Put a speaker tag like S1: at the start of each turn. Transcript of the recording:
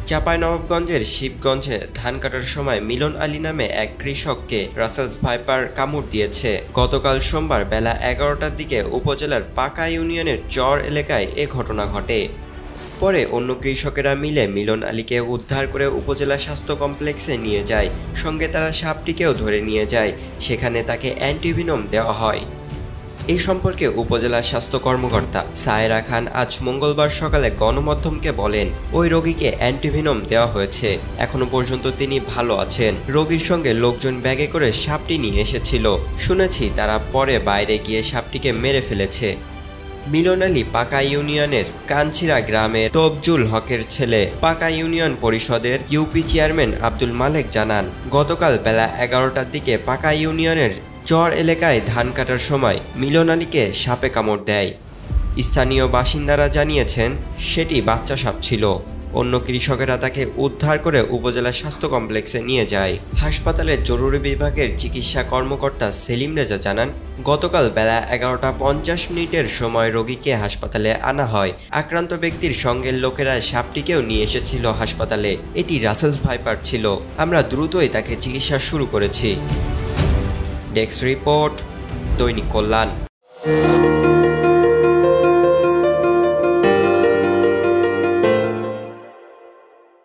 S1: চাঁপাইনবাবগঞ্জের শিবগঞ্জে ধান কাটার সময় মিলন আলী নামে এক কৃষককে রাসেলস ভাইপার কামড় দিয়েছে। গতকাল সোমবার বেলা ১১টার দিকে উপজেলার পাকা ইউনিয়নের চর এলাকায় এ ঘটনা ঘটে। পরে অন্য কৃষকেরা মিলে মিলন আলীকে উদ্ধার করে উপজেলা স্বাস্থ্য কমপ্লেক্সে নিয়ে যায়। সঙ্গে তারা সাপটিকেও ধরে নিয়ে যায়। সেখানে তাকে অ্যান্টিভিনম দেওয়া হয়। এই সম্পর্কে উপজেলা স্বাস্থ্য কর্মকর্তা সায়রা খান আজ মঙ্গলবার সকালে গণমাধ্যমকে বলেন, ওই রোগীকে অ্যান্টিভিনম দেওয়া হয়েছে। এখনো পর্যন্ত তিনি ভালো আছেন। রোগীর সঙ্গে লোকজন ব্যাগে করে সাপটি নিয়ে এসেছিল। শুনেছি তারা পরে বাইরে গিয়ে সাপটিকে মেরে ফেলেছে। মিলন আলী পাকা ইউনিয়নের কানছিরা গ্রামের তফজুল হকের ছেলে। পাকা ইউনিয়ন পরিষদের ইউপি চেয়ারম্যান আব্দুল মালেক জানান, গতকাল বেলা ১১টার দিকে পাকা ইউনিয়নের চর এলাকায় ধান কাটার সময় মিলন আলীকে সাপে কামড় দেয়। স্থানীয় বাসিন্দারা জানিয়েছেন সেটি বাচ্চা সাপ ছিল। অন্য কৃষকেরা তাকে উদ্ধার করে উপজেলা স্বাস্থ্য কমপ্লেক্সে নিয়ে যায়। হাসপাতালের জরুরি বিভাগের চিকিৎসা কর্মকর্তা সেলিম রেজা জানান, গতকাল বেলা ১১টা ৫০ সময় রোগীকে হাসপাতালে আনা হয়। আক্রান্ত ব্যক্তির সঙ্গের লোকেরা সাপটিকেও নিয়ে এসেছিল হাসপাতালে। এটি রাসেলস ভাইপার ছিল। আমরা দ্রুতই তাকে চিকিৎসা শুরু করেছি। ডেস্ক রিপোর্ট, দৈনিক কল্যাণ।